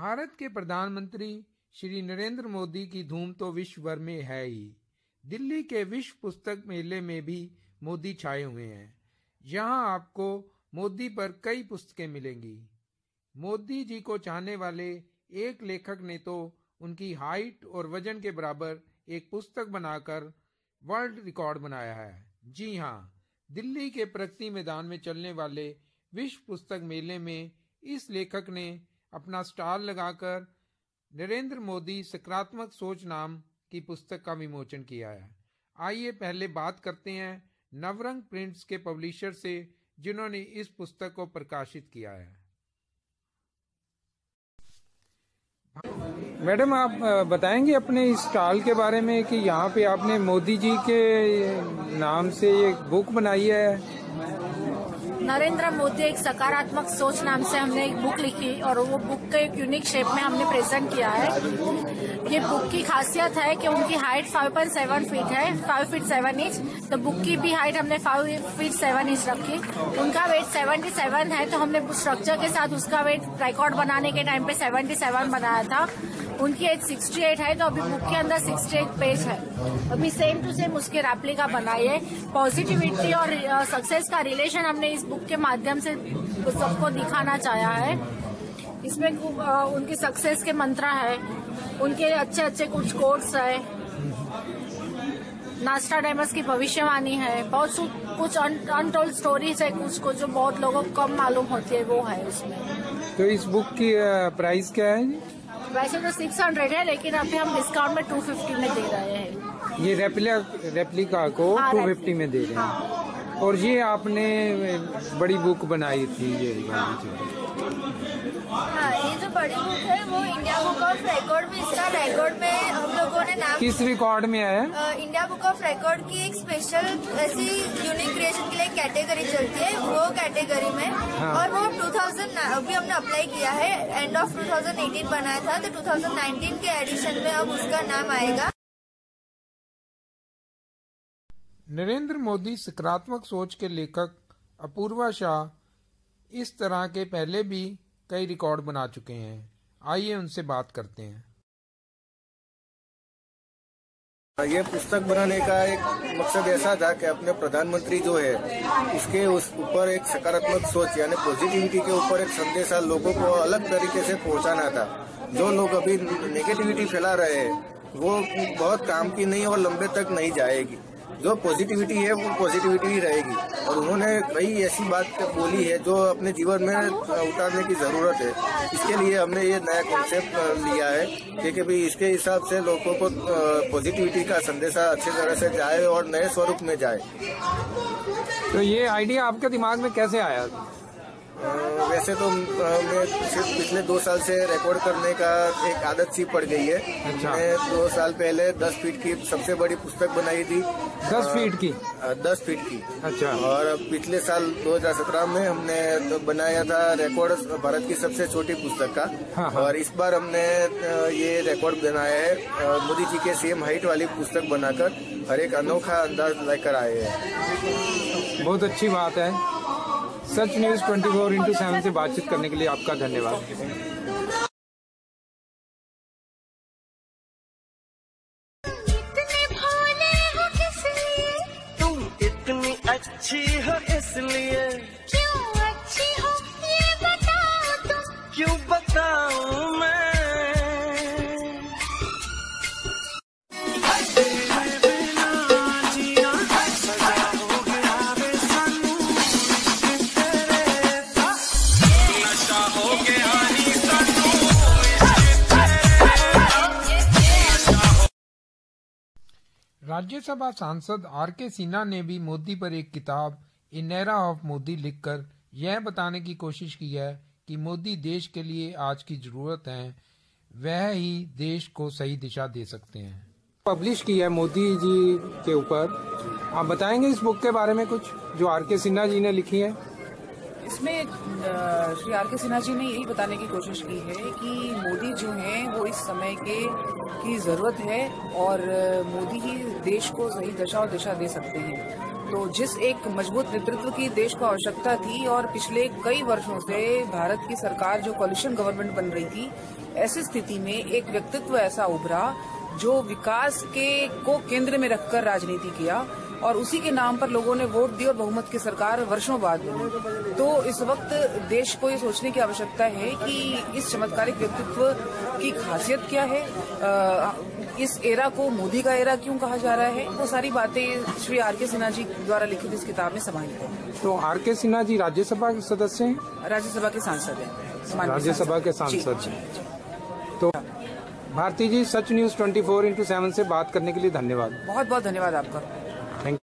भारत के प्रधानमंत्री श्री नरेंद्र मोदी की धूम तो विश्व भर में है ही। दिल्ली के विश्व पुस्तक मेले में भी मोदी छाए हुए हैं। यहाँ आपको मोदी पर कई पुस्तकें मिलेंगी। मोदी जी को चाहने वाले एक लेखक ने तो उनकी हाइट और वजन के बराबर एक पुस्तक बनाकर वर्ल्ड रिकॉर्ड बनाया है। जी हाँ, दिल्ली के प्रगति मैदान में चलने वाले विश्व पुस्तक मेले में इस लेखक ने अपना स्टॉल लगाकर नरेंद्र मोदी सकारात्मक सोच नाम की पुस्तक का विमोचन किया है। आइए पहले बात करते हैं नवरंग प्रिंट्स के पब्लिशर से, जिन्होंने इस पुस्तक को प्रकाशित किया है। मैडम, आप बताएंगे अपने इस स्टॉल के बारे में कि यहाँ पे आपने मोदी जी के नाम से एक बुक बनाई है। नरेंद्र मोदी एक सकारात्मक सोच नाम से हमने एक बुक लिखी और वो बुक का एक यूनिक शेप में हमने प्रेजेंट किया है। ये बुक की खासियत है कि उनकी हाइट 5.7 फीट है, 5 फीट 7 इंच। तो बुक की भी हाइट हमने 5 फीट 7 इंच रखी। उनका वेट 77 है, तो हमने स्ट्रक्चर के साथ उसका वेट रिकॉर्ड बनाने के टाइम पे 77 बनाया था। उनकी एज 68 है, तो अभी बुक के अंदर 68 पेज है। अभी सेम टू सेम उसके रेप्लिका बनाई है। पॉजिटिविटी और सक्सेस का रिलेशन हमने इस बुक के माध्यम से सबको दिखाना चाहा है। इसमें उनकी सक्सेस के मंत्र है, उनके अच्छे अच्छे कुछ कोट्स है, नास्ट्राडामस की भविष्यवाणी है, बहुत कुछ अनटोल्ड स्टोरीज है कुछ को जो बहुत लोगों को कम मालूम होती है, वो है इसमें। तो इस बुक की प्राइस क्या है? वैसे तो 600 है, लेकिन अभी हम डिस्काउंट में 250 में दे रहे हैं। ये रेप्लिका को 250 में दे रहे हैं। और ये आपने बड़ी बुक बनाई थी ये हाँ, ये जो बड़ी बुक है वो इंडिया बुक ऑफ रिकॉर्ड में, इसका रिकॉर्ड में हम लोगों ने नाम किस रिकॉर्ड में आया? इंडिया बुक ऑफ रिकॉर्ड की एक स्पेशल ऐसी यूनिक क्रिएशन के लिए कैटेगरी चलती है, वो कैटेगरी में। हाँ। और वो 2000 अभी हमने अप्लाई किया है, एंड ऑफ 2018 बनाया था, तो 2019 के एडिशन में अब उसका नाम आएगा। नरेंद्र मोदी सकारात्मक सोच के लेखक अपूर्वा शाह इस तरह के पहले भी कई रिकॉर्ड बना चुके हैं। आइए उनसे बात करते हैं। ये पुस्तक बनाने का एक मकसद ऐसा था कि अपने प्रधानमंत्री जो है उसके उस ऊपर एक सकारात्मक सोच यानी पॉजिटिविटी के ऊपर एक संदेशा लोगों को अलग तरीके से पहुंचाना था। जो लोग अभी नेगेटिविटी फैला रहे हैं वो बहुत काम की नहीं और लंबे तक नहीं जाएगी। जो पॉजिटिविटी है वो पॉजिटिविटी ही रहेगी। और उन्होंने कई ऐसी बात बोली है जो अपने जीवन में उतारने की जरूरत है। इसके लिए हमने ये नया कॉन्सेप्ट लिया है कि भाई इसके हिसाब से लोगों को पॉजिटिविटी का संदेशा अच्छी तरह से जाए और नए स्वरूप में जाए। तो ये आइडिया आपके दिमाग में कैसे आया? वैसे तो मैं सिर्फ पिछले 2 साल से रिकॉर्ड करने का एक आदत सी पड़ गई है। अच्छा। मैं 2 साल पहले 10 फीट की सबसे बड़ी पुस्तक बनाई थी। 10 फीट की? 10 फीट की। अच्छा। और पिछले साल 2017 में हमने बनाया था रिकॉर्ड भारत की सबसे छोटी पुस्तक का। हाँ। और इस बार हमने ये रिकॉर्ड बनाया है मोदी जी के सेम हाइट वाली पुस्तक बनाकर हर एक अनोखा अंदाज लेकर आए हैं। बहुत अच्छी बात है। सच न्यूज 24x7 से बातचीत करने के लिए आपका धन्यवाद। तुम इतनी अच्छी हो इसलिए। क्यों अच्छी हो ये बताओ तुम। क्यों बताऊं मैं? राज्यसभा सांसद आर.के. सिन्हा ने भी मोदी पर एक किताब इन एरा ऑफ मोदी लिखकर यह बताने की कोशिश की है कि मोदी देश के लिए आज की जरूरत है, वह ही देश को सही दिशा दे सकते हैं। पब्लिश की है मोदी जी के ऊपर। आप बताएंगे इस बुक के बारे में कुछ जो आर.के. सिन्हा जी ने लिखी है? इसमें श्री आर.के. सिन्हा जी ने यही बताने की कोशिश की है कि मोदी जो हैं वो इस समय की जरूरत है और मोदी ही देश को सही दशा और दिशा दे सकते हैं। तो जिस एक मजबूत नेतृत्व की देश को आवश्यकता थी और पिछले कई वर्षों से भारत की सरकार जो कोलिशन गवर्नमेंट बन रही थी, ऐसी स्थिति में एक व्यक्तित्व ऐसा उभरा जो विकास को केंद्र में रखकर राजनीति किया और उसी के नाम पर लोगों ने वोट दी और बहुमत की सरकार वर्षों बाद बनी। तो इस वक्त देश को ये सोचने की आवश्यकता है कि इस चमत्कारिक व्यक्तित्व की खासियत क्या है, इस एरा को मोदी का एरा क्यों कहा जा रहा है। वो सारी बातें श्री आर.के. सिन्हा जी द्वारा लिखित इस किताब में समाहित है। तो आर.के. सिन्हा जी राज्यसभा के सदस्य हैं? राज्यसभा के सांसद हैं। राज्यसभा के सांसद। तो भारती जी, सच न्यूज 24x7 से बात करने के लिए धन्यवाद। बहुत बहुत धन्यवाद आपका।